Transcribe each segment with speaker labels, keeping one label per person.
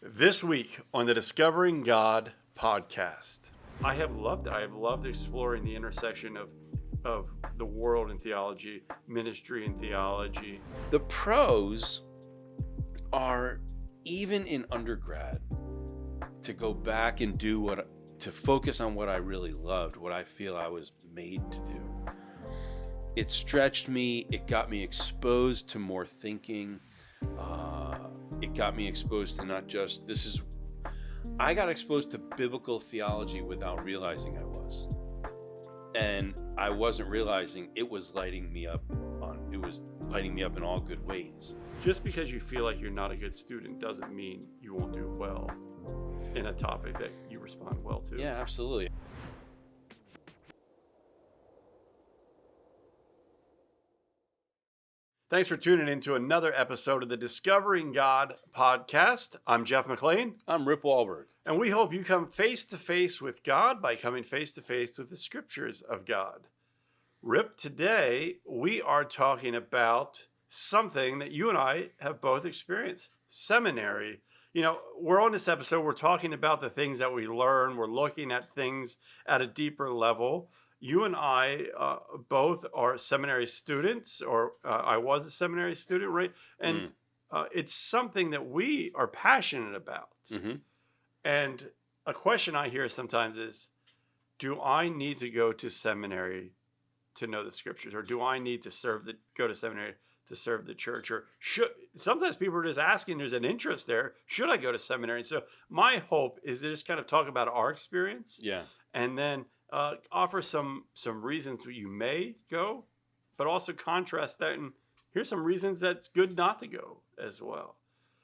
Speaker 1: This week on the Discovering God podcast, I have loved exploring the intersection of the world and theology, ministry and theology.
Speaker 2: The pros are, even in undergrad, to go back and to focus on what I really loved, what I feel I was made to do. It stretched me, it got me exposed to more thinking. It got me exposed to not just, I got exposed to biblical theology without realizing I was. And I wasn't realizing it was lighting me up in all good ways.
Speaker 1: Just because you feel like you're not a good student doesn't mean you won't do well in a topic that you respond well to.
Speaker 2: Yeah, absolutely.
Speaker 1: Thanks for tuning in to another episode of the Discovering God podcast. I'm Jeff McLean.
Speaker 2: I'm Rip Wahlberg.
Speaker 1: And we hope you come face to face with God by coming face to face with the scriptures of God. Rip, today we are talking about something that you and I have both experienced, seminary. You know, we're on this episode, we're talking about the things that we learn. We're looking at things at a deeper level. You and I both are seminary students, or I was a seminary student, right? And it's something that we are passionate about.
Speaker 2: Mm-hmm.
Speaker 1: And a question I hear sometimes is, do I need to go to seminary to know the scriptures? Or do I need to go to seminary to serve the church? Or sometimes people are just asking, there's an interest there, should I go to seminary? So my hope is to just kind of talk about our experience.
Speaker 2: Yeah.
Speaker 1: And then offer some reasons you may go, but also contrast that, and here's some reasons that's good not to go as well.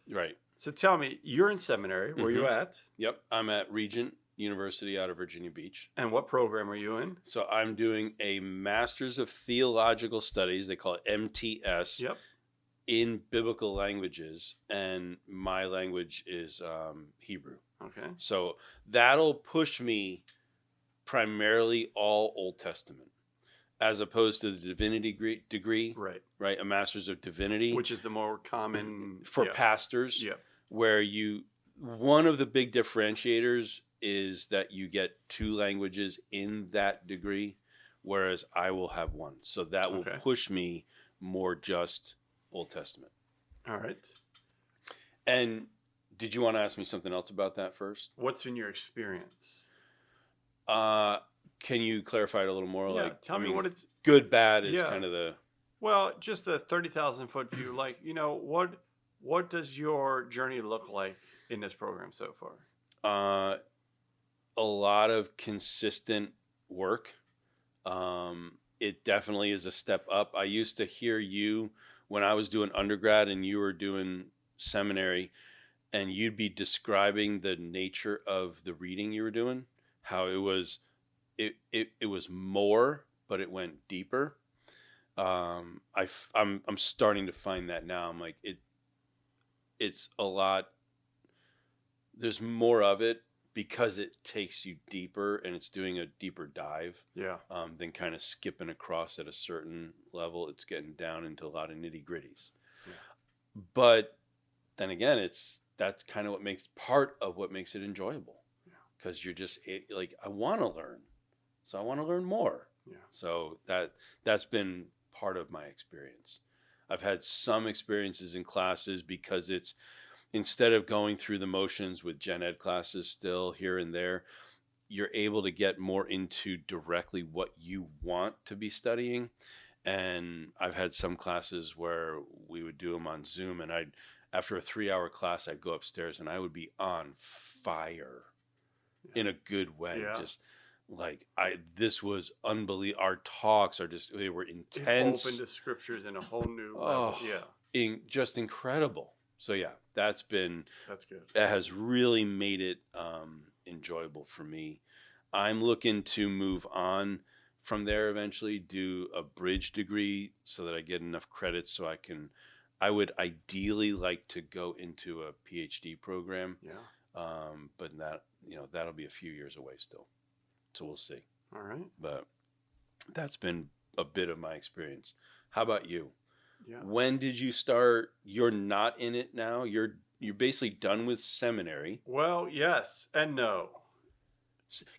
Speaker 2: Right.
Speaker 1: So tell me, you're in seminary. Where are you at?
Speaker 2: Yep. I'm at Regent University out of Virginia Beach.
Speaker 1: And what program are you in?
Speaker 2: So I'm doing a Master's of Theological Studies. They call it MTS.
Speaker 1: Yep.
Speaker 2: In biblical languages, and my language is Hebrew.
Speaker 1: Okay.
Speaker 2: So that'll push me primarily all Old Testament, as opposed to the divinity degree, right? A Master's of Divinity,
Speaker 1: which is the more common
Speaker 2: for pastors.
Speaker 1: Yeah.
Speaker 2: Where one of the big differentiators is that you get two languages in that degree, whereas I will have one. So that will push me more just Old Testament.
Speaker 1: All right.
Speaker 2: And did you want to ask me something else about that first?
Speaker 1: What's been your experience?
Speaker 2: Can you clarify it a little more?
Speaker 1: Yeah, tell me what it's
Speaker 2: good, bad is kind of the.
Speaker 1: Well, just a 30,000 foot view. Like, what does your journey look like in this program so far?
Speaker 2: A lot of consistent work. It definitely is a step up. I used to hear you when I was doing undergrad and you were doing seminary, and you'd be describing the nature of the reading you were doing. How it was more, but it went deeper. I'm starting to find that now. I'm like, it's a lot. There's more of it because it takes you deeper, and it's doing a deeper dive.
Speaker 1: Yeah.
Speaker 2: Than kind of skipping across at a certain level. It's getting down into a lot of nitty gritties. Yeah. But then again, that's kind of part of what makes it enjoyable. Because you're just like, I want to learn, so I want to learn more. Yeah. So that's been part of my experience. I've had some experiences in classes because it's, instead of going through the motions with gen ed classes still here and there, you're able to get more into directly what you want to be studying. And I've had some classes where we would do them on Zoom, and after a 3-hour class, I'd go upstairs and I would be on fire. In a good way. Yeah. Just like this was unbelievable. Our talks they were intense.
Speaker 1: It opened the scriptures in a whole new level. Yeah.
Speaker 2: Just incredible. So yeah, that's good. That has really made it enjoyable for me. I'm looking to move on from there eventually, do a bridge degree so that I get enough credits so I would ideally like to go into a PhD program.
Speaker 1: Yeah.
Speaker 2: But that'll be a few years away still. So we'll see.
Speaker 1: All right.
Speaker 2: But that's been a bit of my experience. How about you?
Speaker 1: Yeah.
Speaker 2: When did you start? You're not in it now. You're you're basically done with seminary.
Speaker 1: Well, yes and no.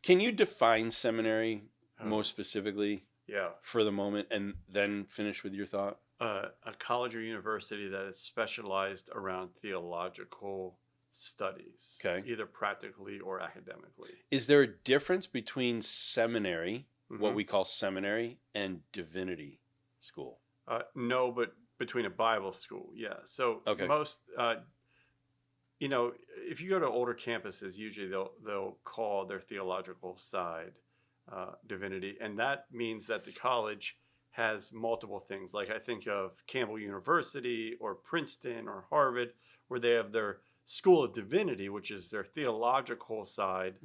Speaker 2: Can you define seminary
Speaker 1: Oh,
Speaker 2: most specifically
Speaker 1: yeah.
Speaker 2: for the moment, and then finish with your thought?
Speaker 1: A college or university that is specialized around theological studies,
Speaker 2: Okay.
Speaker 1: either practically or academically.
Speaker 2: Is there a difference between seminary, what
Speaker 1: Mhm.
Speaker 2: we call seminary, and divinity school?
Speaker 1: No, but between a Bible school, yeah. So
Speaker 2: Okay.
Speaker 1: most, if you go to older campuses, usually they'll call their theological side divinity, and that means that the college has multiple things. Like I think of Campbell University or Princeton or Harvard, where they have their School of Divinity, which is their theological side,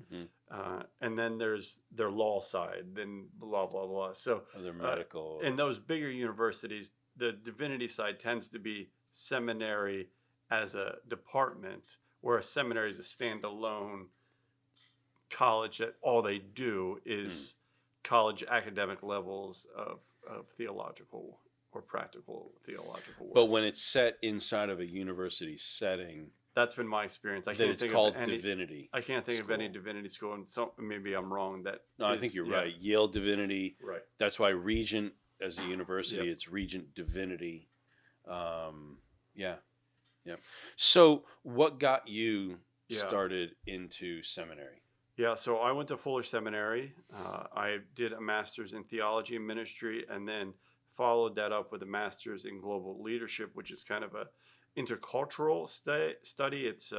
Speaker 1: and then there's their law side, then blah blah blah. So
Speaker 2: Other medical.
Speaker 1: in those bigger universities, the divinity side tends to be seminary as a department, where a seminary is a standalone college that all they do is college academic levels of theological or practical theological work.
Speaker 2: But when it's set inside of a university setting,
Speaker 1: That's been my experience. I
Speaker 2: then
Speaker 1: can't
Speaker 2: it's
Speaker 1: think
Speaker 2: called
Speaker 1: of any.
Speaker 2: divinity.
Speaker 1: I can't think of any
Speaker 2: school.
Speaker 1: divinity school, and so maybe I'm wrong.
Speaker 2: No, I think you're right. Yale Divinity.
Speaker 1: Right.
Speaker 2: That's why Regent as a university,
Speaker 1: Yep.
Speaker 2: it's Regent Divinity. Yeah. So what got you
Speaker 1: Yeah.
Speaker 2: started into seminary?
Speaker 1: Yeah, so I went to Fuller Seminary. I did a master's in theology and ministry, and then followed that up with a master's in global leadership, which is kind of a intercultural study. It's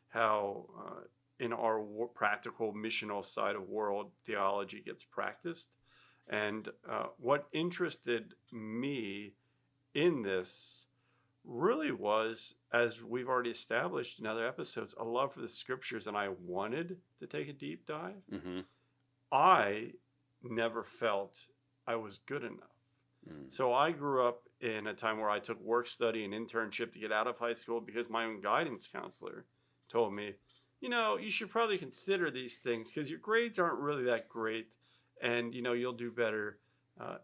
Speaker 1: how in our practical missional side of world theology gets practiced. And what interested me in this really was, as we've already established in other episodes, a love for the scriptures, and I wanted to take a deep dive.
Speaker 2: Mm-hmm.
Speaker 1: I never felt I was good enough. So I grew up in a time where I took work study and internship to get out of high school because my own guidance counselor told me, you should probably consider these things because your grades aren't really that great, and you'll do better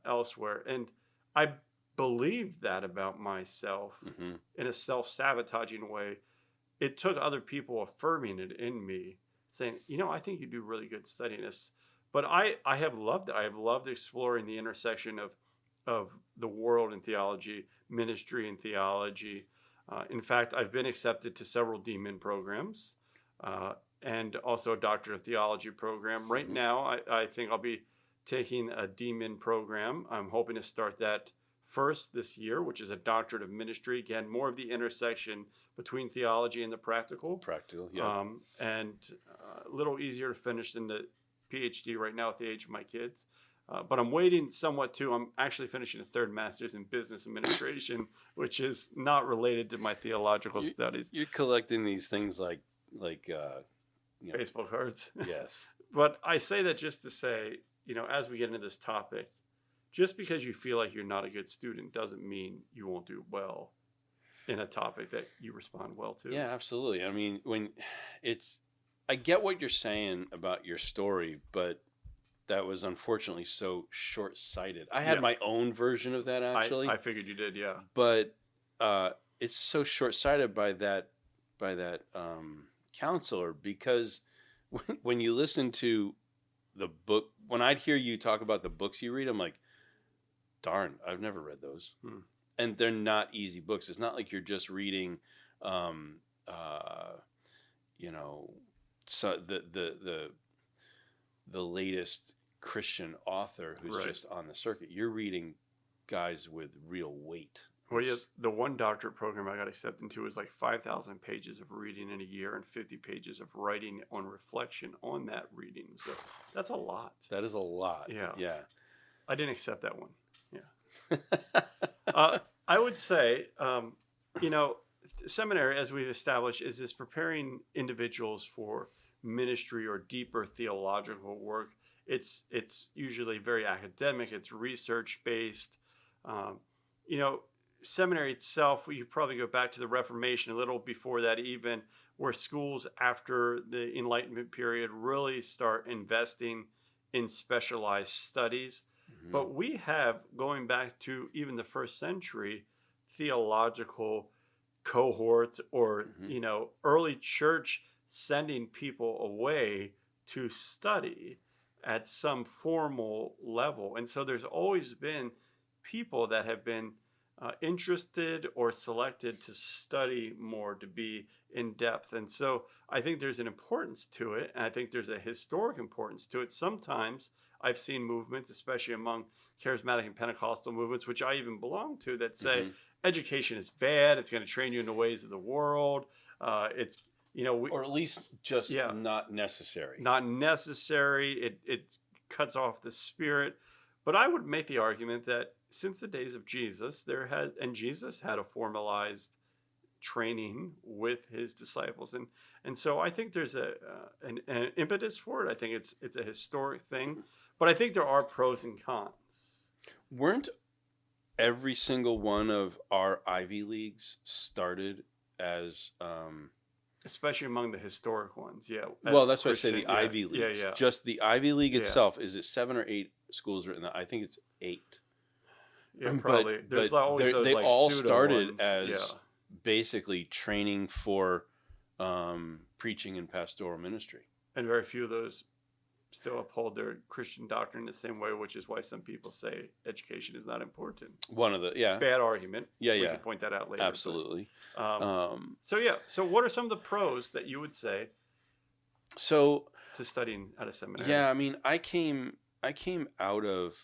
Speaker 1: elsewhere. And I believed that about myself in a self-sabotaging way. It took other people affirming it in me, saying, I think you do really good studying this. But I have loved it. I have loved exploring the intersection of the world and theology, ministry and theology. In fact, I've been accepted to several DMin programs and also a Doctor of Theology program. Right now, I think I'll be taking a DMin program. I'm hoping to start that first this year, which is a Doctorate of Ministry. Again, more of the intersection between theology and the practical.
Speaker 2: Practical, yeah.
Speaker 1: And a little easier to finish than the PhD right now at the age of my kids. But I'm waiting somewhat too. I'm actually finishing a third master's in business administration, which is not related to my theological studies.
Speaker 2: You're collecting these things like
Speaker 1: Baseball cards.
Speaker 2: Yes.
Speaker 1: But I say that just to say, as we get into this topic, just because you feel like you're not a good student doesn't mean you won't do well in a topic that you respond well to.
Speaker 2: Yeah, absolutely. I mean, I get what you're saying about your story, but that was unfortunately so short-sighted. I had my own version of that, actually.
Speaker 1: I figured you did, yeah.
Speaker 2: But it's so short-sighted by that counselor, because when you listen to the book, when I'd hear you talk about the books you read, I'm like, darn, I've never read those. And they're not easy books. It's not like you're just reading, so the latest Christian author who's just on the circuit. You're reading guys with real weight.
Speaker 1: Well, yeah, the one doctorate program I got accepted into was like 5,000 pages of reading in a year and 50 pages of writing on reflection on that reading. So that's a lot.
Speaker 2: That is a lot. Yeah.
Speaker 1: I didn't accept that one. Yeah. I would say, seminary, as we've established, is this preparing individuals for ministry or deeper theological work. It's usually very academic. It's research based. Seminary itself, you probably go back to the Reformation, a little before that even, where schools after the Enlightenment period really start investing in specialized studies. But we have, going back to even the first century, theological cohorts or,
Speaker 2: Hmm.
Speaker 1: early church sending people away to study at some formal level. And so there's always been people that have been interested or selected to study more, to be in depth. And so I think there's an importance to it. And I think there's a historic importance to it. Sometimes I've seen movements, especially among charismatic and Pentecostal movements, which I even belong to, that say
Speaker 2: Hmm.
Speaker 1: education is bad. It's going to train you in the ways of the world. It's,
Speaker 2: Or at least just
Speaker 1: yeah,
Speaker 2: not necessary.
Speaker 1: not necessary. It cuts off the spirit. But I would make the argument that since the days of Jesus, Jesus had a formalized training with his disciples, and so I think there's an impetus for it. I think it's a historic thing, but I think there are pros and cons,
Speaker 2: Weren't every single one of our Ivy Leagues started as
Speaker 1: especially among the historic ones. Yeah, as
Speaker 2: well, that's why I say
Speaker 1: Christian.
Speaker 2: the
Speaker 1: Yeah,
Speaker 2: Ivy
Speaker 1: yeah,
Speaker 2: Leagues.
Speaker 1: yeah,
Speaker 2: Just the Ivy League
Speaker 1: yeah,
Speaker 2: itself, is it 7 or 8 schools are in that? I think it's 8.
Speaker 1: yeah.
Speaker 2: But
Speaker 1: Probably there's always those
Speaker 2: they
Speaker 1: like
Speaker 2: all
Speaker 1: pseudo
Speaker 2: started
Speaker 1: ones. Yeah,
Speaker 2: as basically training for preaching and pastoral ministry.
Speaker 1: and very few of those still uphold their Christian doctrine the same way, which is why some people say education is not important.
Speaker 2: One of the
Speaker 1: Bad argument.
Speaker 2: Yeah,
Speaker 1: We
Speaker 2: yeah,
Speaker 1: can point that out later.
Speaker 2: absolutely.
Speaker 1: But,
Speaker 2: Um,
Speaker 1: so what are some of the pros that you would say
Speaker 2: so
Speaker 1: to studying at a seminary?
Speaker 2: yeah, I mean, I came out of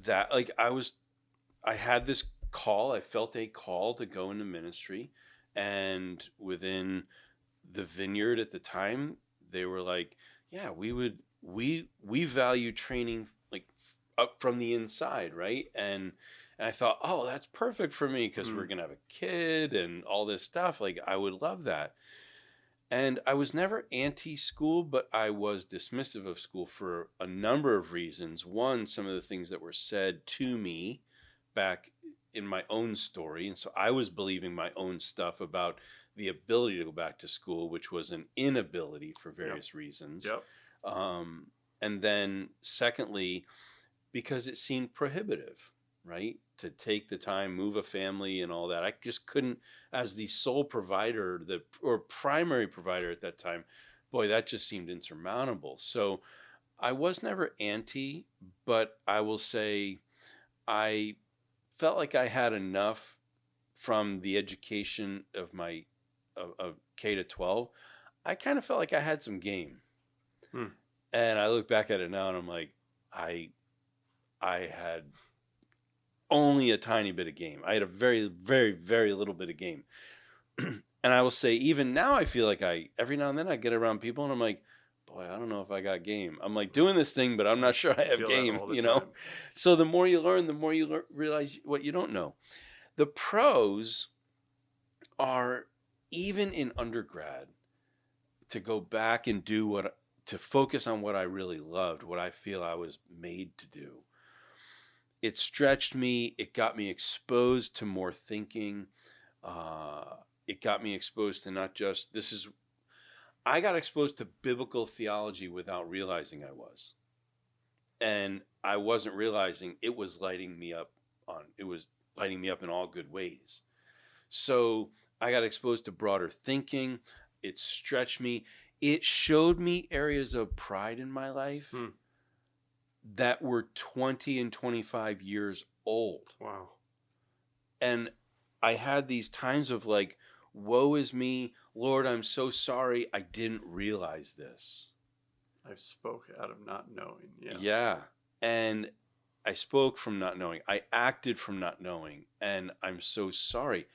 Speaker 2: that, like I had this call. I felt a call to go into ministry, and within the vineyard at the time, they were like, yeah, we value training like up from the inside, right? And I thought, oh, that's perfect for me because we're gonna have a kid and all this stuff. Like, I would love that. And I was never anti-school, but I was dismissive of school for a number of reasons. One, some of the things that were said to me back in my own story. And so I was believing my own stuff about the ability to go back to school, which was an inability for various reasons.
Speaker 1: Yep.
Speaker 2: And then secondly, because it seemed prohibitive, right? To take the time, move a family and all that. I just couldn't, as the sole provider, or primary provider at that time, boy, that just seemed insurmountable. So I was never anti, but I will say I felt like I had enough from the education of my of K to 12. I kind of felt like I had some game. And I look back at it now and I'm like, I had only a tiny bit of game. I had a very, very, very little bit of game. And I will say, even now, I feel like every now and then I get around people and I'm like, boy, I don't know if I got game. I'm like doing this thing, but I'm not sure I have
Speaker 1: Feel that
Speaker 2: game,
Speaker 1: all the
Speaker 2: you know?
Speaker 1: time.
Speaker 2: So the more you learn, the more you realize what you don't know. The pros are, even in undergrad, to go back and to focus on what I really loved, what I feel I was made to do. It stretched me. It got me exposed to more thinking. It got me exposed to not just I got exposed to biblical theology without realizing I was. And I wasn't realizing it was lighting me up in all good ways. So I got exposed to broader thinking. It stretched me. It showed me areas of pride in my life that were 20 and 25 years old.
Speaker 1: Wow.
Speaker 2: And I had these times of like, woe is me, Lord, I'm so sorry, I didn't realize this.
Speaker 1: I spoke out of not knowing.
Speaker 2: Yeah. And I spoke from not knowing. I acted from not knowing. And I'm so sorry.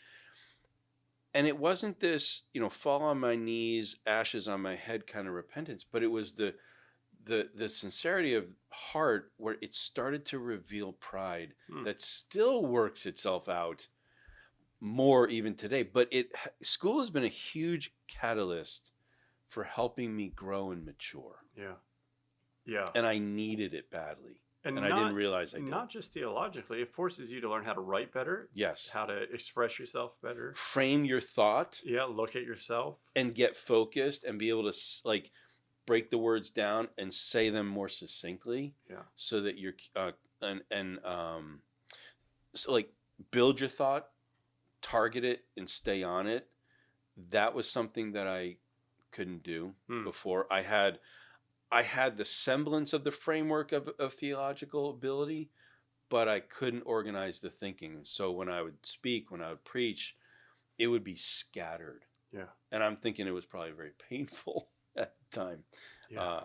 Speaker 2: And it wasn't this, fall on my knees, ashes on my head kind of repentance, but it was the sincerity of heart where it started to reveal pride that still works itself out more even today. But school has been a huge catalyst for helping me grow and mature.
Speaker 1: Yeah. Yeah.
Speaker 2: And I needed it badly. And I
Speaker 1: not,
Speaker 2: didn't realize I did.
Speaker 1: Not just theologically, it forces you to learn how to write better.
Speaker 2: Yes.
Speaker 1: How to express yourself better.
Speaker 2: Frame your thought.
Speaker 1: Yeah, look at yourself. And
Speaker 2: get focused and be able to break the words down and say them more succinctly.
Speaker 1: Yeah.
Speaker 2: So that you're so build your thought, target it and stay on it, that was something that I couldn't do before. I had the semblance of the framework of theological ability, but I couldn't organize the thinking. And so when I would speak, when I would preach, it would be scattered.
Speaker 1: Yeah.
Speaker 2: And I'm thinking it was probably very painful at the time.
Speaker 1: Yeah.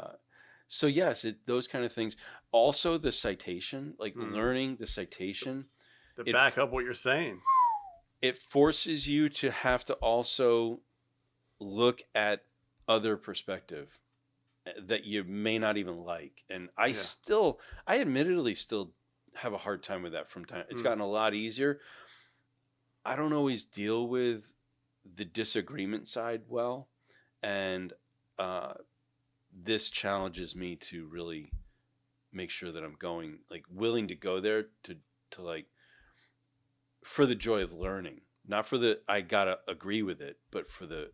Speaker 2: So yes, those kind of things. Also the citation, like learning the citation.
Speaker 1: To back up what you're saying.
Speaker 2: It forces you to have to also look at other perspective that you may not even like. And I admittedly still have a hard time with that from time. It's gotten a lot easier. I don't always deal with the disagreement side well. And this challenges me to really make sure that I'm going, like, willing to go there to like, for the joy of learning, not for I gotta agree with it, but for the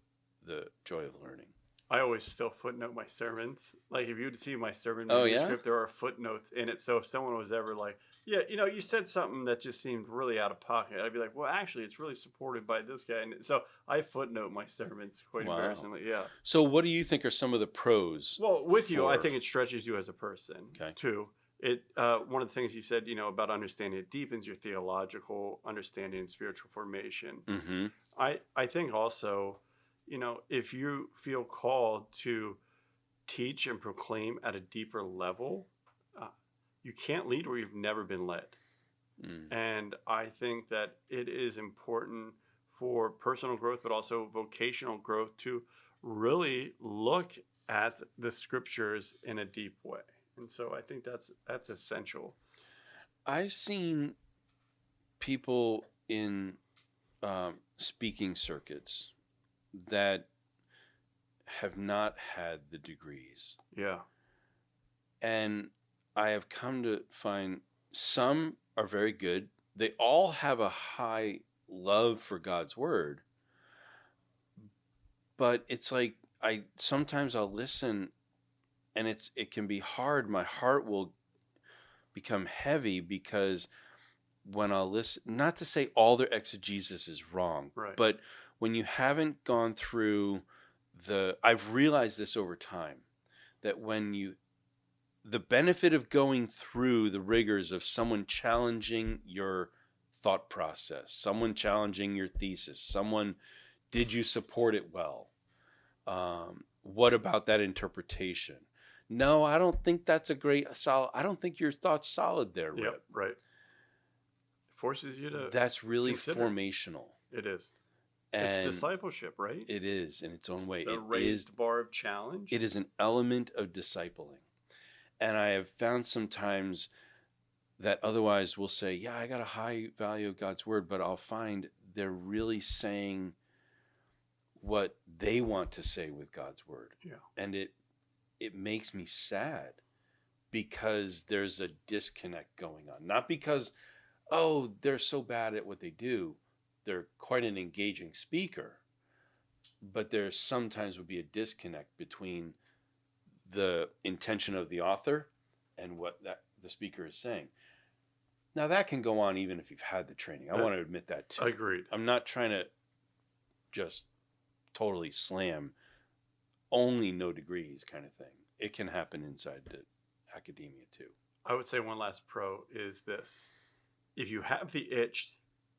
Speaker 2: joy of learning.
Speaker 1: I always still footnote my sermons. Like, if you would see my sermon manuscript, there are footnotes in it. So if someone was ever like, yeah, you said something that just seemed really out of pocket, I'd be like, well, actually, it's really supported by this guy. And so I footnote my sermons quite embarrassingly. Yeah.
Speaker 2: So what do you think are some of the pros?
Speaker 1: Well, with you, I think it stretches you as a person, too. One of the things you said, about understanding, it deepens your theological understanding and spiritual formation.
Speaker 2: Mm-hmm.
Speaker 1: I think also, if you feel called to teach and proclaim at a deeper level, you can't lead where you've never been led. And I think that it is important for personal growth, but also vocational growth, to really look at the scriptures in a deep way. And so I think that's essential.
Speaker 2: I've seen people in speaking circuits that have not had the degrees.
Speaker 1: Yeah.
Speaker 2: And I have come to find some are very good. They all have a high love for God's word. But it's like sometimes I'll listen and it can be hard. My heart will become heavy because when I'll listen, not to say all their exegesis is wrong, but when you haven't gone through I've realized this over time, that the benefit of going through the rigors of someone challenging your thought process, someone challenging your thesis, did you support it well? What about that interpretation? No, I don't think that's I don't think your thought's solid there, Rip.
Speaker 1: Yep, right. Forces you to.
Speaker 2: That's really
Speaker 1: consider.
Speaker 2: Formational.
Speaker 1: It is.
Speaker 2: And
Speaker 1: it's discipleship, right?
Speaker 2: It is in its own way.
Speaker 1: It's a raised bar of challenge.
Speaker 2: It is an element of discipling. And I have found sometimes that otherwise we'll say, yeah, I got a high value of God's word, but I'll find they're really saying what they want to say with God's word.
Speaker 1: Yeah.
Speaker 2: And it makes me sad because there's a disconnect going on. Not because, they're so bad at what they do. They're quite an engaging speaker, but there sometimes would be a disconnect between the intention of the author and what the speaker is saying. Now that can go on even if you've had the training. I want to admit that too.
Speaker 1: Agreed.
Speaker 2: I'm not trying to just totally slam only no degrees kind of thing. It can happen inside the academia too.
Speaker 1: I would say one last pro is this. If you have the itch,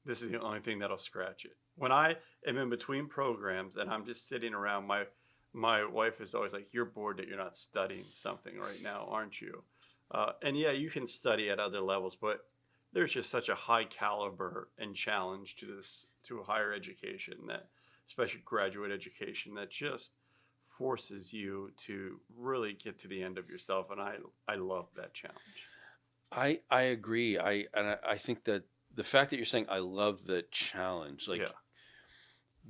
Speaker 1: this is the only thing that'll scratch it. When I am in between programs and I'm just sitting around, my wife is always like, you're bored that you're not studying something right now, aren't you? And yeah, you can study at other levels, but there's just such a high caliber and challenge to higher education, that especially graduate education, that just forces you to really get to the end of yourself. And I love that challenge.
Speaker 2: I agree. I think that the fact that you're saying I love the challenge, like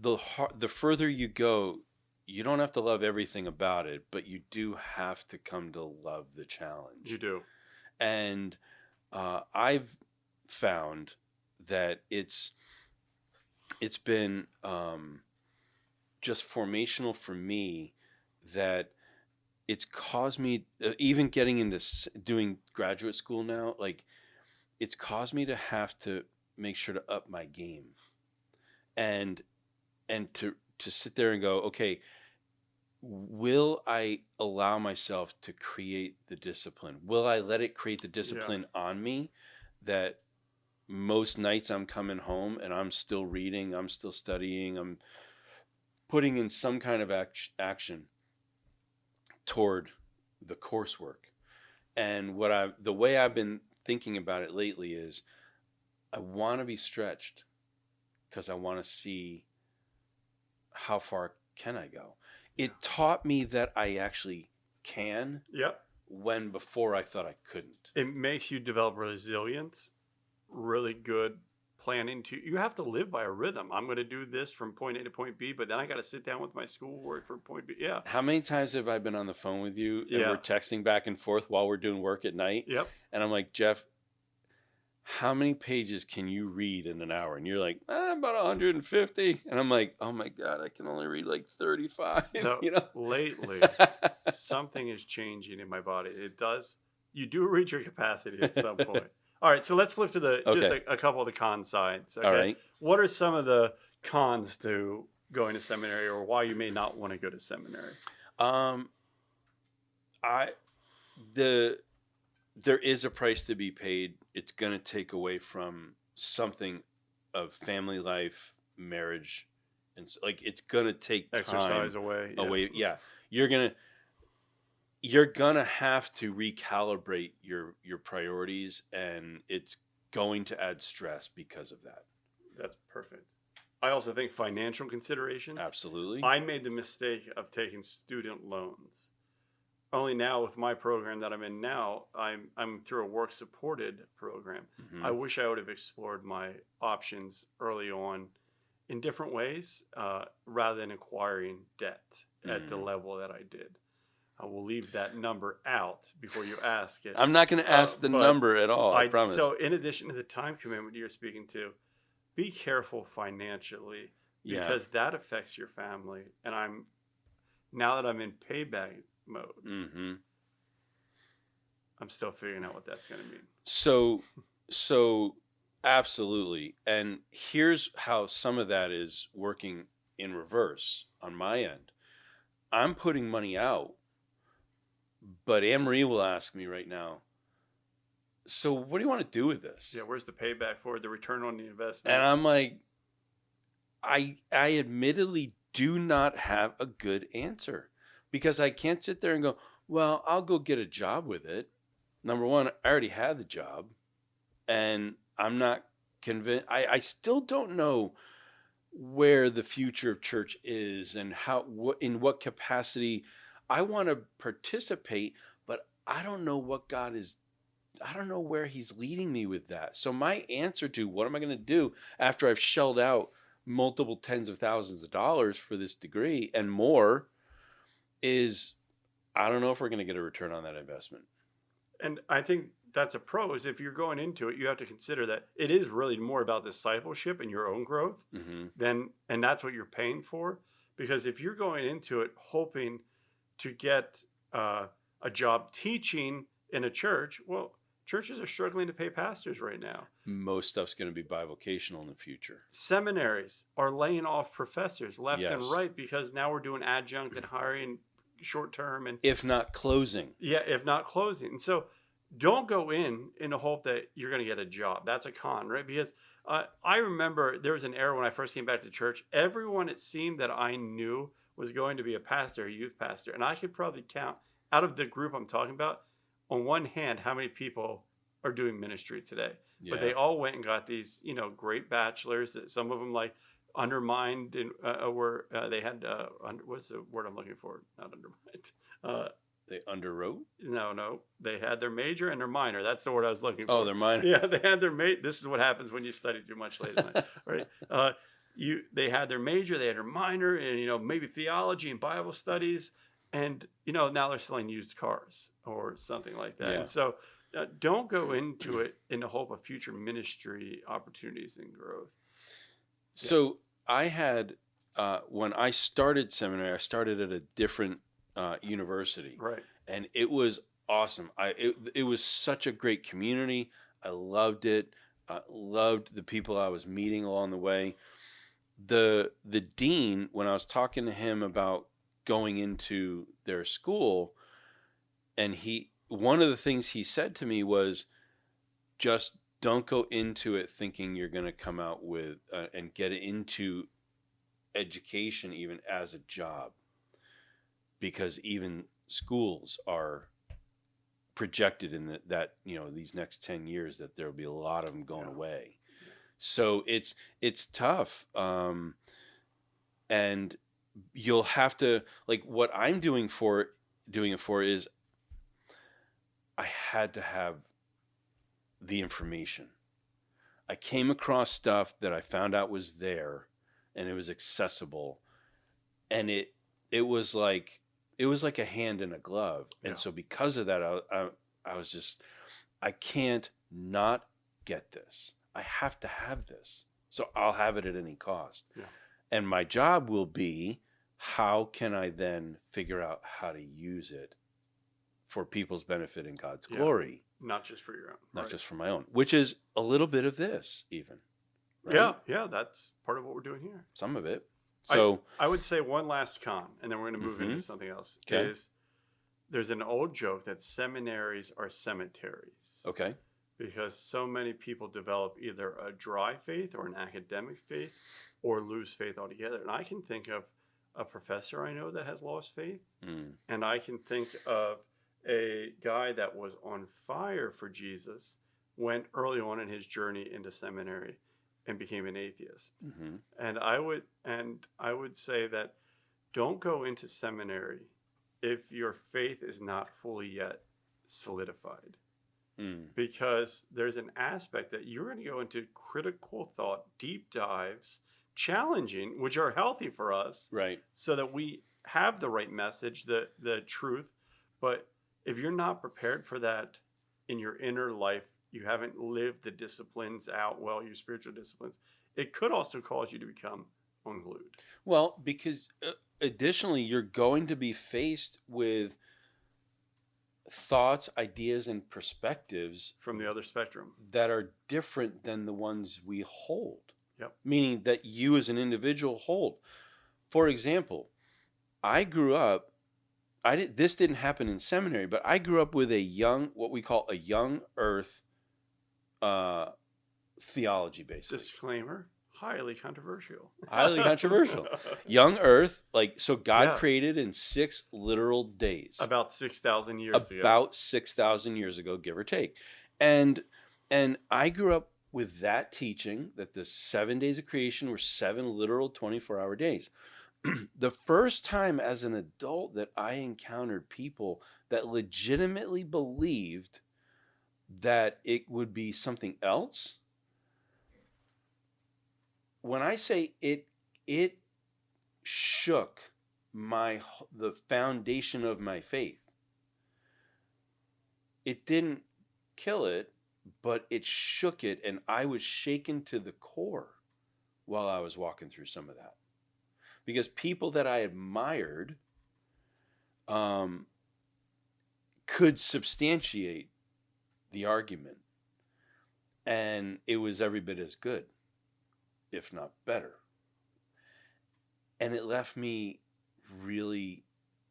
Speaker 2: the further you go, you don't have to love everything about it, but you do have to come to love the challenge.
Speaker 1: You do.
Speaker 2: And I've found that it's been just formational for me, that it's caused me, even getting into doing graduate school now, like it's caused me to have to make sure to up my game. and to sit there and go, okay, will I allow myself to create the discipline? Will I let it create the discipline on me that most nights I'm coming home and I'm still reading, I'm still studying, I'm putting in some kind of action toward the coursework. And the way I've been thinking about it lately is I want to be stretched because I want to see how far can I go. It taught me that I actually can.
Speaker 1: Yep.
Speaker 2: When before I thought I couldn't.
Speaker 1: It makes you develop resilience, really good planning. You have to live by a rhythm. I'm going to do this from point A to point B, but then I got to sit down with my schoolwork for point B. Yeah.
Speaker 2: How many times have I been on the phone with you and we're texting back and forth while we're doing work at night?
Speaker 1: Yep.
Speaker 2: And I'm like, Jeff, how many pages can you read in an hour? And you're like, about 150. And I'm like, oh my God, I can only read like 35.
Speaker 1: No,
Speaker 2: you know?
Speaker 1: Lately, something is changing in my body. It does. You do reach your capacity at some point. All right, so let's flip to just a couple of the con sides. Okay?
Speaker 2: All right. What
Speaker 1: are some of the cons to going to seminary, or why you may not want to go to seminary?
Speaker 2: There is a price to be paid. It's going to take away from something of family life, marriage, and it's going to take
Speaker 1: exercise
Speaker 2: time
Speaker 1: away.
Speaker 2: Yeah, you're gonna have to recalibrate your priorities, and it's going to add stress because of that.
Speaker 1: That's perfect. I also think financial considerations.
Speaker 2: Absolutely.
Speaker 1: I made the mistake of taking student loans. Only now with my program that I'm in now, I'm through a work supported program.
Speaker 2: Mm-hmm.
Speaker 1: I wish I would have explored my options early on in different ways rather than acquiring debt at the level that I did. I will leave that number out before you ask it.
Speaker 2: I'm not going to ask the number at all, I promise.
Speaker 1: So in addition to the time commitment you're speaking to, be careful financially because that affects your family. And now that I'm in payback mode, I'm still figuring out what that's going to mean.
Speaker 2: So absolutely. And here's how some of that is working in reverse on my end. I'm putting money out, but Anne-Marie will ask me right now, so what do you want to do with this?
Speaker 1: Yeah, where's the payback for it, the return on the investment?
Speaker 2: And I'm like, I admittedly do not have a good answer because I can't sit there and go, well, I'll go get a job with it. Number one, I already had the job, and I'm not convinced. I still don't know where the future of church is and in what capacity I want to participate, but I don't know what God is. I don't know where he's leading me with that. So my answer to what am I going to do after I've shelled out multiple tens of thousands of dollars for this degree and more is I don't know if we're going to get a return on that investment.
Speaker 1: And I think that's a pro is if you're going into it, you have to consider that it is really more about discipleship and your own growth and that's what you're paying for. Because if you're going into it hoping to get a job teaching in a church, well, churches are struggling to pay pastors right now.
Speaker 2: Most stuff's going to be bivocational in the future.
Speaker 1: Seminaries are laying off professors left and right because now we're doing adjunct and hiring short term. And
Speaker 2: if not closing.
Speaker 1: Yeah, if not closing. And so don't go in the hope that you're going to get a job. That's a con, right? Because I remember there was an era when I first came back to church. Everyone, it seemed that I knew was going to be a pastor, a youth pastor. And I could probably count out of the group I'm talking about on one hand how many people are doing ministry today. Yeah. But they all went and got these, great bachelors that some of them like undermined and they had, what's the word I'm looking for? Not undermined.
Speaker 2: They underwrote?
Speaker 1: No. They had their major and their minor. That's the word I was looking for.
Speaker 2: Oh, their minor.
Speaker 1: Yeah, they had their major. This is what happens when you study too much late at night, right? They had their major, they had their minor, and maybe theology and Bible studies, and now they're selling used cars or something like that. Yeah. And so, don't go into it in the hope of future ministry opportunities and growth.
Speaker 2: So I had when I started seminary, I started at a different university,
Speaker 1: right?
Speaker 2: And it was awesome. It was such a great community. I loved it. I loved the people I was meeting along the way. the dean, when I was talking to him about going into their school, and one of the things he said to me was, just don't go into it thinking you're going to come out with and get into education even as a job, because even schools are projected in that these next 10 years that there'll be a lot of them going away. So it's tough, and you'll have to, like, what I'm doing it for is I had to have the information. I came across stuff that I found out was there, and it was accessible, and it was like a hand in a glove. And so because of that, I was just, I can't not get this. I have to have this. So I'll have it at any cost. Yeah. And my job will be, how can I then figure out how to use it for people's benefit and God's glory?
Speaker 1: Not just for your own.
Speaker 2: Not just for my own, which is a little bit of this even.
Speaker 1: Right? Yeah, that's part of what we're doing here.
Speaker 2: Some of it. So
Speaker 1: I would say one last con, and then we're going to move into something else. Okay. Is there's an old joke that seminaries are cemeteries.
Speaker 2: Okay.
Speaker 1: Because so many people develop either a dry faith or an academic faith, or lose faith altogether. And I can think of a professor I know that has lost faith, and I can think of a guy that was on fire for Jesus, went early on in his journey into seminary and became an atheist. And I would say that don't go into seminary if your faith is not fully yet solidified. Because there's an aspect that you're going to go into critical thought, deep dives, challenging, which are healthy for us,
Speaker 2: right? So
Speaker 1: that we have the right message, the truth. But if you're not prepared for that in your inner life, you haven't lived the disciplines out well, your spiritual disciplines, it could also cause you to become unglued.
Speaker 2: Well, because additionally, you're going to be faced with thoughts, ideas, and perspectives
Speaker 1: from the other spectrum
Speaker 2: that are different than the ones we hold.
Speaker 1: Yep.
Speaker 2: Meaning that you as an individual hold. For example, I grew up, this didn't happen in seminary, but I grew up with what we call a young earth theology, basically.
Speaker 1: Disclaimer, highly controversial.
Speaker 2: Highly controversial. Young earth, so God created in 6 literal days.
Speaker 1: About 6,000 years ago.
Speaker 2: About 6,000 years ago, give or take. And I grew up with that teaching that the 7 days of creation were 7 literal 24-hour days. The first time as an adult that I encountered people that legitimately believed that it would be something else, when I say it shook the foundation of my faith. It didn't kill it, but it shook it, and I was shaken to the core while I was walking through some of that. Because people that I admired could substantiate the argument, and it was every bit as good, if not better. And it left me really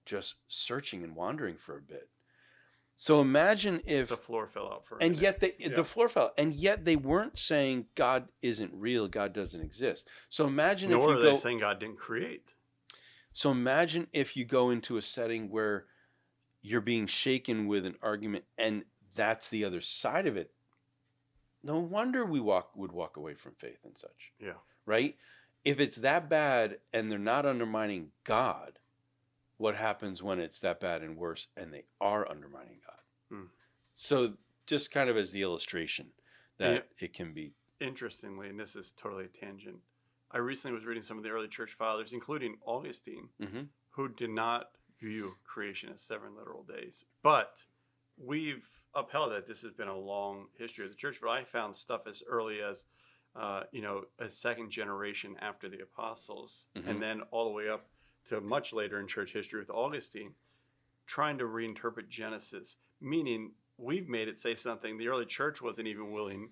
Speaker 2: just searching and wandering for a bit. So imagine if
Speaker 1: the floor fell out for
Speaker 2: and yet the floor fell, and yet they weren't saying God isn't real, God doesn't exist. So imagine
Speaker 1: if you go saying God didn't create.
Speaker 2: So imagine if you go into a setting where you're being shaken with an argument, and that's the other side of it. No wonder we would walk away from faith and such.
Speaker 1: Yeah.
Speaker 2: Right? If it's that bad and they're not undermining God, what happens when it's that bad and worse and they are undermining God? So just kind of as the illustration that it can be.
Speaker 1: Interestingly, and this is totally a tangent, I recently was reading some of the early church fathers, including Augustine, who did not view creation as 7 literal days. But we've upheld that. This has been a long history of the church, but I found stuff as early as a second generation after the apostles, and then all the way up to much later in church history with Augustine, trying to reinterpret Genesis, meaning we've made it say something the early church wasn't even willing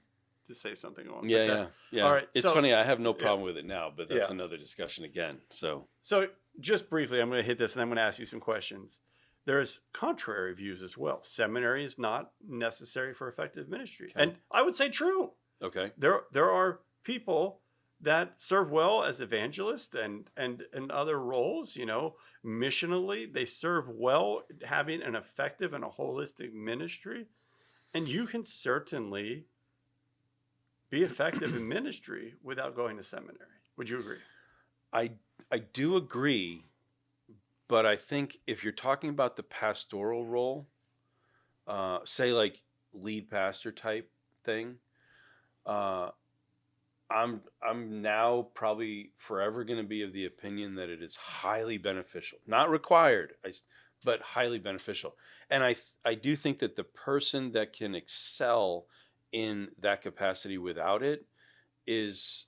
Speaker 1: to say something along
Speaker 2: Yeah,
Speaker 1: like
Speaker 2: yeah,
Speaker 1: that.
Speaker 2: yeah.
Speaker 1: All right.
Speaker 2: It's
Speaker 1: So,
Speaker 2: funny. I have no
Speaker 1: yeah,
Speaker 2: problem with it now, but that's
Speaker 1: yeah.
Speaker 2: another discussion again. So,
Speaker 1: So just briefly, I'm going to hit this and I'm going to ask you some questions. There's contrary views as well. Seminary is not necessary for effective ministry.
Speaker 2: Okay.
Speaker 1: And I would say true.
Speaker 2: okay.
Speaker 1: There are people that serve well as evangelists and other roles, missionally. They serve well having an effective and a holistic ministry. And you can certainly be effective in ministry without going to seminary. Would you agree?
Speaker 2: I do agree, but I think if you're talking about the pastoral role, say like lead pastor type thing, uh, I'm now probably forever going to be of the opinion that it is highly beneficial, not required, but highly beneficial. And I do think that the person that can excel in that capacity without it is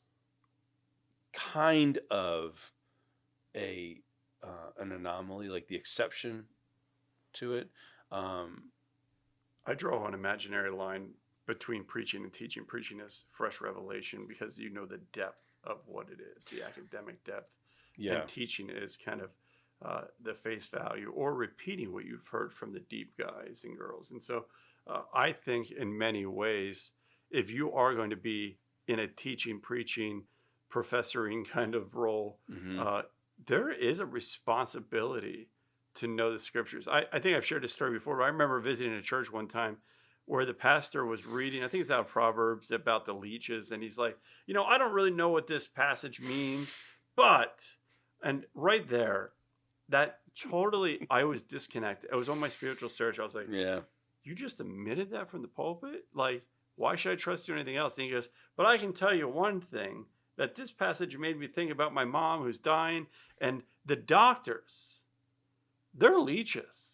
Speaker 2: kind of a an anomaly, like the exception to it.
Speaker 1: I draw an imaginary line between preaching and teaching. Preaching is fresh revelation because you know the depth of what it is, the academic depth.
Speaker 2: Yeah.
Speaker 1: And teaching is kind of the face value or repeating what you've heard from the deep guys and girls. And so I think in many ways, if you are going to be in a teaching, preaching, professoring kind of role, there is a responsibility to know the scriptures. I think I've shared this story before, but I remember visiting a church one time where the pastor was reading, I think it's out of Proverbs about the leeches. And he's like, I don't really know what this passage means, but, and right there, that totally, I was disconnected. I was on my spiritual search. I was like,
Speaker 2: Yeah.
Speaker 1: You just admitted that from the pulpit? Like, why should I trust you in anything else? And he goes, but I can tell you one thing, that this passage made me think about my mom who's dying, and the doctors, they're leeches.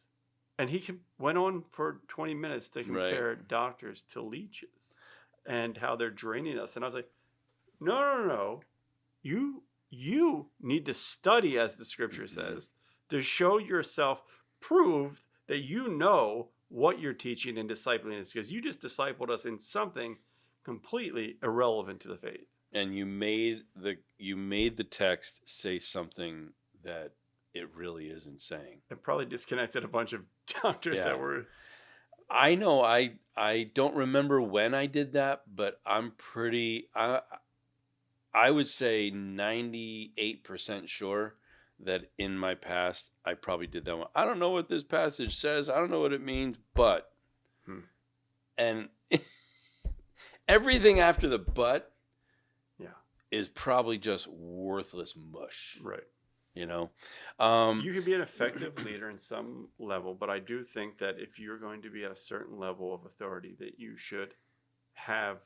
Speaker 1: And he went on for 20 minutes to compare doctors to leeches and how they're draining us. And I was like, no. You need to study, as the scripture says, to show yourself proved that you know what you're teaching and discipling is, because you just discipled us in something completely irrelevant to the faith.
Speaker 2: And you made the text say something that it really isn't saying.
Speaker 1: It probably disconnected a bunch of doctors that were.
Speaker 2: I know. I don't remember when I did that, but I'm pretty. I would say 98% sure that in my past I probably did that one. I don't know what this passage says. I don't know what it means, but and everything after the but is probably just worthless mush.
Speaker 1: Right.
Speaker 2: You know,
Speaker 1: you can be an effective leader in some level, but I do think that if you're going to be at a certain level of authority, that you should have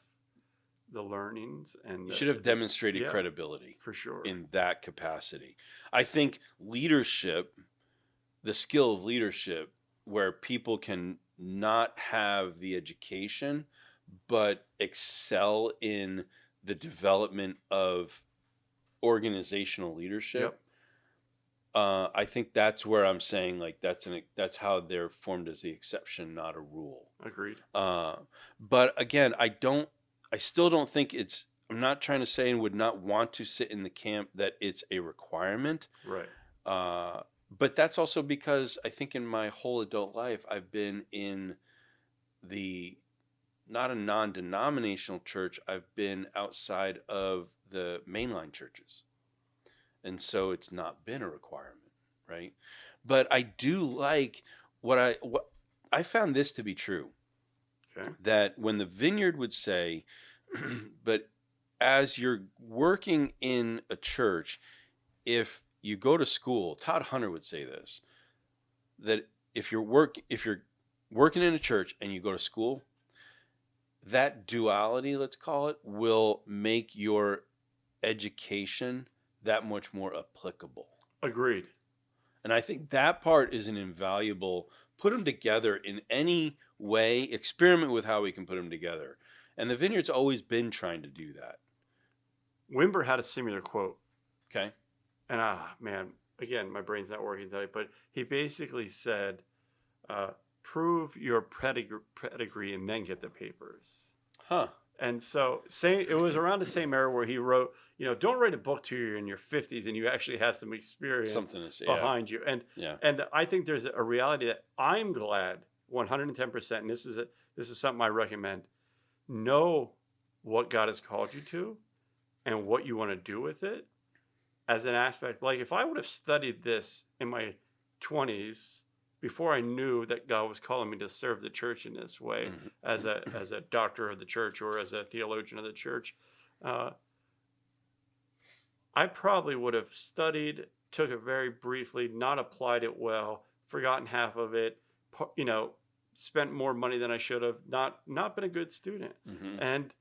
Speaker 1: the learnings and
Speaker 2: you should have demonstrated credibility
Speaker 1: for sure
Speaker 2: in that capacity. I think leadership, the skill of leadership, where people can not have the education, but excel in the development of organizational leadership. I think that's where I'm saying like that's how they're formed as the exception, not a rule.
Speaker 1: Agreed.
Speaker 2: But again, I still don't think I'm not trying to say and would not want to sit in the camp that it's a requirement.
Speaker 1: Right.
Speaker 2: But that's also because I think in my whole adult life, I've been in not a non-denominational church. I've been outside of the mainline churches. And so it's not been a requirement, right? But I do like what I found this to be true.
Speaker 1: Okay.
Speaker 2: That when the Vineyard would say, but as you're working in a church, if you go to school, Todd Hunter would say this, that if you're working in a church and you go to school, that duality, let's call it, will make your education that much more applicable.
Speaker 1: Agreed.
Speaker 2: And I think that part is an invaluable, put them together in any way, experiment with how we can put them together. And the Vineyard's always been trying to do that.
Speaker 1: Wimber had a similar quote.
Speaker 2: Okay.
Speaker 1: And man, again, my brain's not working today, but he basically said, prove your pedigree and then get the papers.
Speaker 2: Huh.
Speaker 1: And so it was around the same era where he wrote, don't write a book till you're in your 50s and you actually have some experience
Speaker 2: Something to say.
Speaker 1: behind you.
Speaker 2: Yeah.
Speaker 1: And I think there's a reality that I'm glad 110%, and this is something I recommend. Know what God has called you to and what you want to do with it as an aspect. Like if I would have studied this in my 20s before I knew that God was calling me to serve the church in this way, as a doctor of the church or as a theologian of the church, I probably would have studied, took it very briefly, not applied it well, forgotten half of it, spent more money than I should have, not been a good student. And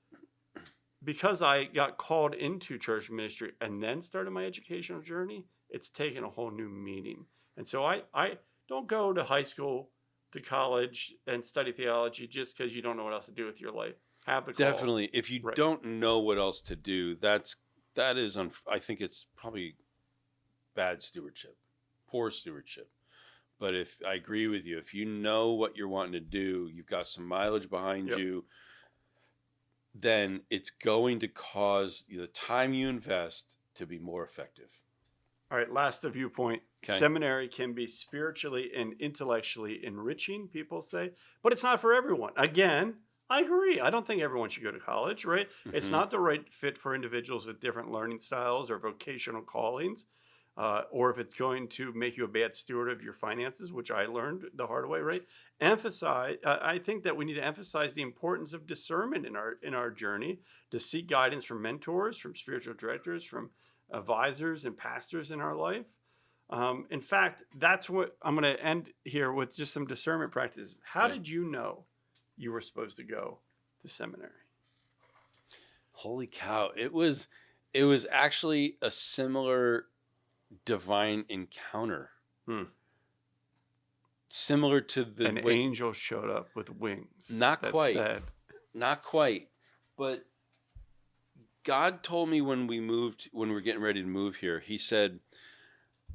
Speaker 1: because I got called into church ministry and then started my educational journey, it's taken a whole new meaning. And so I don't go to high school, to college and study theology just because you don't know what else to do with your life. Have the call.
Speaker 2: Definitely. If you don't know what else to do, that is, I think it's probably bad stewardship, poor stewardship. But if I agree with you, if you know what you're wanting to do, you've got some mileage behind you, then it's going to cause the time you invest to be more effective.
Speaker 1: All right, last viewpoint. Okay. Seminary can be spiritually and intellectually enriching, people say, but it's not for everyone. Again, I agree. I don't think everyone should go to college, right? It's not the right fit for individuals with different learning styles or vocational callings, or if it's going to make you a bad steward of your finances, which I learned the hard way, right? I think that we need to emphasize the importance of discernment in our journey, to seek guidance from mentors, from spiritual directors, from advisors and pastors in our life. In fact, that's what I'm going to end here with, just some discernment practices. How did you know you were supposed to go to seminary?
Speaker 2: Holy cow. It was actually a similar divine encounter. Similar to
Speaker 1: an angel showed up with wings.
Speaker 2: Not quite. But God told me when we were getting ready to move here, he said,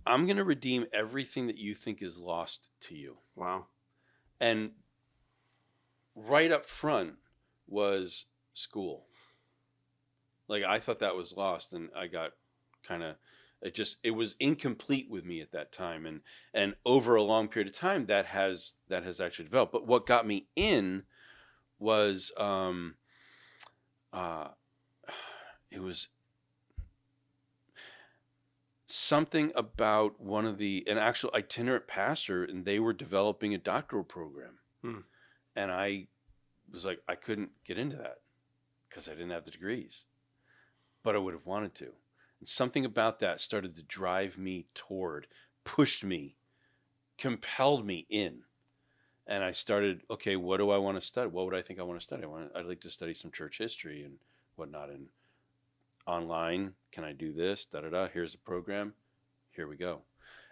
Speaker 2: I'm going to redeem everything that you think is lost to you.
Speaker 1: Wow.
Speaker 2: And right up front was school. Like, I thought that was lost, and I got kind of, it was incomplete with me at that time. And over a long period of time, that has actually developed. But what got me in was, it was something about an actual itinerant pastor, and they were developing a doctoral program. And I was like, I couldn't get into that because I didn't have the degrees, but I would have wanted to. And something about that started to drive me pushed me, compelled me in. And I started, okay, what do I want to study? What would I think I want to study? I'd like to study some church history and whatnot. And online, can I do this? Here's a program. Here we go.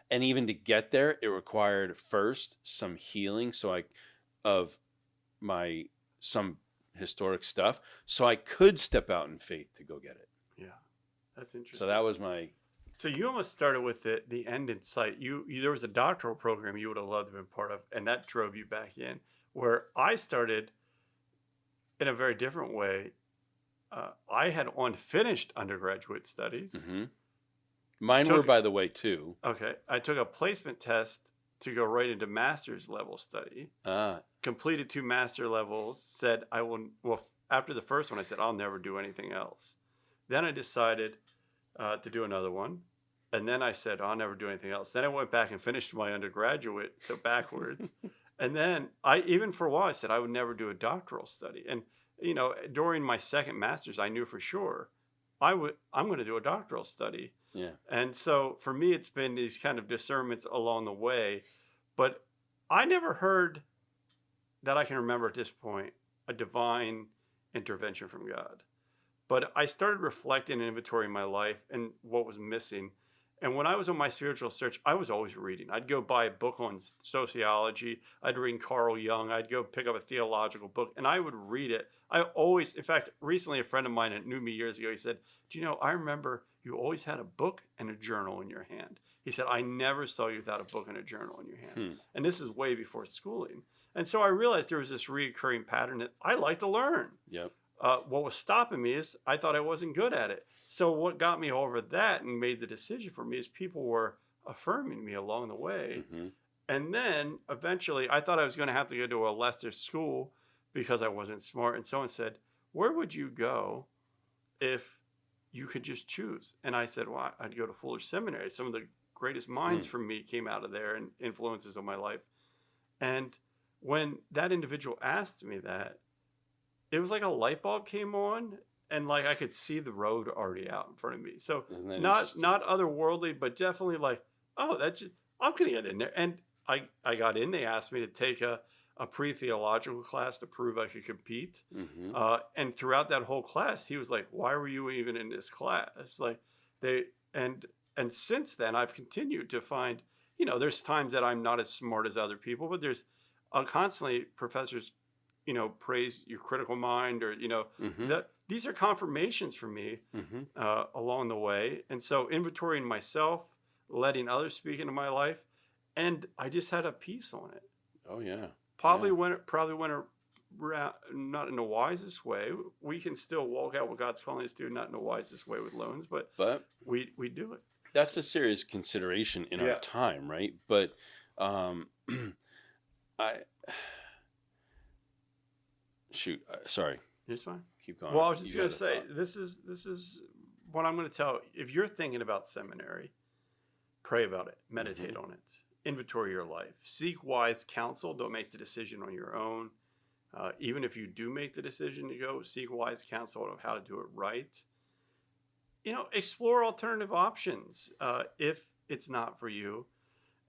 Speaker 2: And even to get there, it required first some healing. Of some historic stuff, so I could step out in faith to go get it.
Speaker 1: Yeah, that's interesting.
Speaker 2: So that was
Speaker 1: So you almost started with the end in sight. There was a doctoral program you would have loved to have been part of, and that drove you back in. Where I started in a very different way. I had unfinished undergraduate studies.
Speaker 2: Mine were, by the way, too.
Speaker 1: Okay, I took a placement test to go right into master's level study. Completed 2 master levels, said I will, after the first one, I said, I'll never do anything else. Then I decided to do another one. And then I said, I'll never do anything else. Then I went back and finished my undergraduate, so backwards. And then even for a while, I said I would never do a doctoral study. And, during my second master's, I knew for sure I'm going to do a doctoral study.
Speaker 2: Yeah.
Speaker 1: And so for me, it's been these kind of discernments along the way. But I never heard, that I can remember at this point, a divine intervention from God. But I started reflecting and inventorying my life and what was missing. And when I was on my spiritual search, I was always reading. I'd go buy a book on sociology. I'd read Carl Jung. I'd go pick up a theological book, and I would read it. In fact, recently a friend of mine that knew me years ago, he said, do you know, I remember you always had a book and a journal in your hand. He said, I never saw you without a book and a journal in your hand. And this is way before schooling. And so I realized there was this recurring pattern that I like to learn.
Speaker 2: Yep.
Speaker 1: what was stopping me is I thought I wasn't good at it. So what got me over that and made the decision for me is people were affirming me along the way.
Speaker 2: Hmm.
Speaker 1: And then eventually I thought I was going to have to go to a lesser school because I wasn't smart. And someone said, where would you go if you could just choose? And I said, well, I'd go to Fuller Seminary. Some of the greatest minds for me came out of there and influences on my life. And when that individual asked me that, it was like a light bulb came on and like I could see the road already out in front of me. So
Speaker 2: Isn't that
Speaker 1: not
Speaker 2: interesting?
Speaker 1: not otherworldly, but definitely like, oh, that's just, I'm gonna get in there. And I got in. They asked me to take a pre-theological class to prove I could compete.
Speaker 2: Hmm.
Speaker 1: And throughout that whole class, he was like, "Why were you even in this class?" Like they and since then, I've continued to find, there's times that I'm not as smart as other people, but there's constantly professors, praise your critical mind, or
Speaker 2: Hmm.
Speaker 1: that these are confirmations for me
Speaker 2: Hmm.
Speaker 1: along the way. And so inventorying myself, letting others speak into my life, and I just had a peace on it.
Speaker 2: Oh yeah.
Speaker 1: Probably
Speaker 2: Yeah.
Speaker 1: went around, not in the wisest way. We can still walk out what God's calling us to, not in the wisest way with loans, but
Speaker 2: But
Speaker 1: we do it.
Speaker 2: that's a serious consideration in our
Speaker 1: Yeah.
Speaker 2: time, right? But um, I shoot. Sorry.
Speaker 1: It's fine.
Speaker 2: Keep going.
Speaker 1: Well, I was just
Speaker 2: You
Speaker 1: going
Speaker 2: had
Speaker 1: to
Speaker 2: a
Speaker 1: say,
Speaker 2: thought.
Speaker 1: this is what I'm going to tell. If you're thinking about seminary, pray about it, meditate on it, inventory your life, seek wise counsel. Don't make the decision on your own. Even if you do make the decision to go, seek wise counsel of how to do it right. Explore alternative options if it's not for you,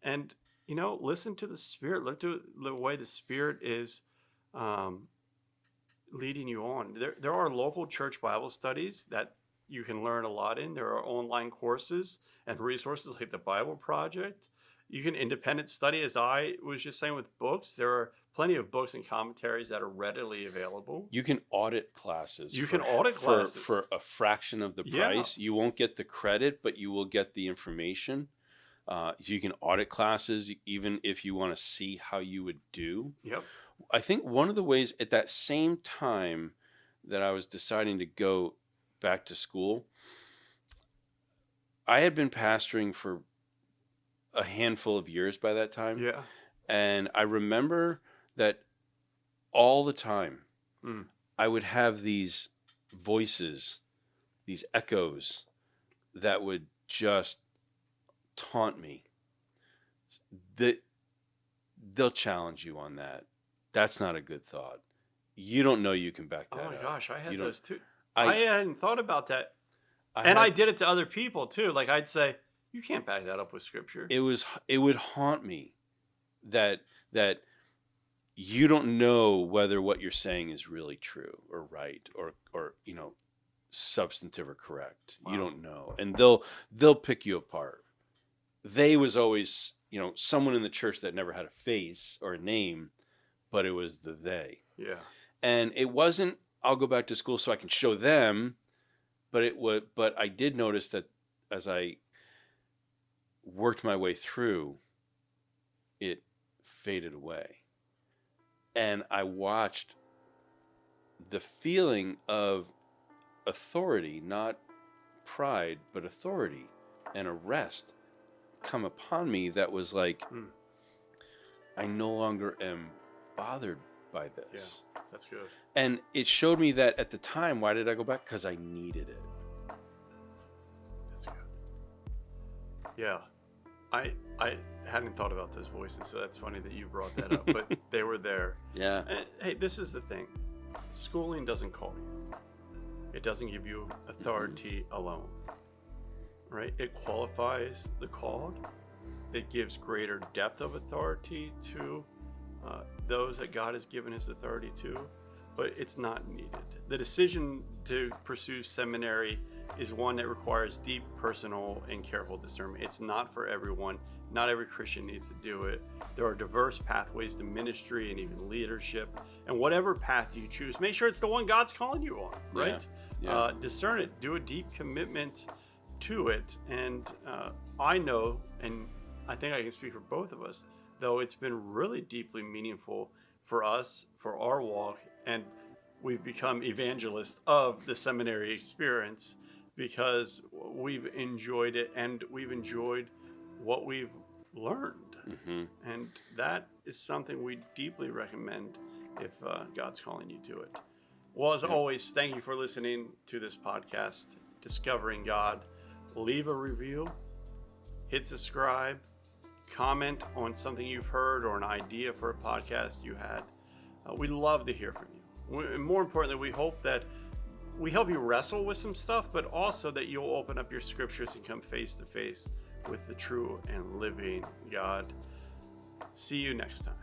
Speaker 1: and listen to the Spirit. Look to the way the Spirit is um, leading you on. There are local church Bible studies that you can learn a lot in. There are online courses and resources like the Bible Project. You can independent study, as I was just saying with books. There are plenty of books and commentaries that are readily available.
Speaker 2: You can audit classes.
Speaker 1: You can audit classes.
Speaker 2: For a fraction of the
Speaker 1: Yeah.
Speaker 2: price. You won't get the credit, but you will get the information. You can audit classes even if you want to see how you would do.
Speaker 1: Yep.
Speaker 2: I think one of the ways at that same time that I was deciding to go back to school, I had been pastoring for a handful of years by that time.
Speaker 1: Yeah.
Speaker 2: And I remember that all the time
Speaker 1: Mm.
Speaker 2: I would have these voices, these echoes that would just taunt me. They'll challenge you on that. That's not a good thought. You don't know you can back that
Speaker 1: Oh my
Speaker 2: up.
Speaker 1: gosh, I had
Speaker 2: You don't-
Speaker 1: those too. I hadn't thought about that. And I did it to other people too. Like I'd say, you can't back that up with scripture.
Speaker 2: It would haunt me that you don't know whether what you're saying is really true or right or substantive or correct.
Speaker 1: Wow.
Speaker 2: You don't know, and they'll pick you apart. They was always someone in the church that never had a face or a name, but it was the they.
Speaker 1: Yeah.
Speaker 2: And it wasn't, I'll go back to school so I can show them, but I did notice that as I worked my way through, it faded away. And I watched the feeling of authority, not pride, but authority and arrest come upon me that was like, I no longer am bothered by this.
Speaker 1: Yeah, that's good.
Speaker 2: And it showed me that at the time, why did I go back? Because I needed it.
Speaker 1: That's good. Yeah. I hadn't thought about those voices, so that's funny that you brought that up, but they were there.
Speaker 2: Yeah.
Speaker 1: And, hey, this is the thing. Schooling doesn't call you. It doesn't give you authority alone. Right? It qualifies the called. It gives greater depth of authority to those that God has given his authority to, but it's not needed. The decision to pursue seminary is one that requires deep personal and careful discernment. It's not for everyone. Not every Christian needs to do it. There are diverse pathways to ministry and even leadership. And whatever path you choose, make sure it's the one God's calling you on, right?
Speaker 2: Yeah.
Speaker 1: Discern it. Do a deep commitment to it. And I know, and I think I can speak for both of us, though it's been really deeply meaningful for us, for our walk, and we've become evangelists of the seminary experience because we've enjoyed it and we've enjoyed what we've learned. And that is something we deeply recommend if God's calling you to it. Well, as always, thank you for listening to this podcast, Discovering God. Leave a review, hit subscribe, comment on something you've heard or an idea for a podcast you had. We'd love to hear from you. And more importantly, we hope that we help you wrestle with some stuff, but also that you'll open up your scriptures and come face to face with the true and living God. See you next time.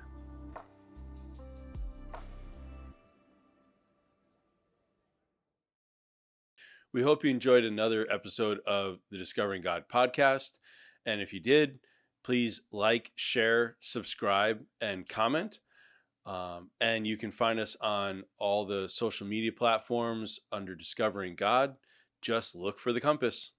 Speaker 2: We hope you enjoyed another episode of the Discovering God podcast. And if you did, please like, share, subscribe, and comment. And you can find us on all the social media platforms under Discovering God. Just look for the compass.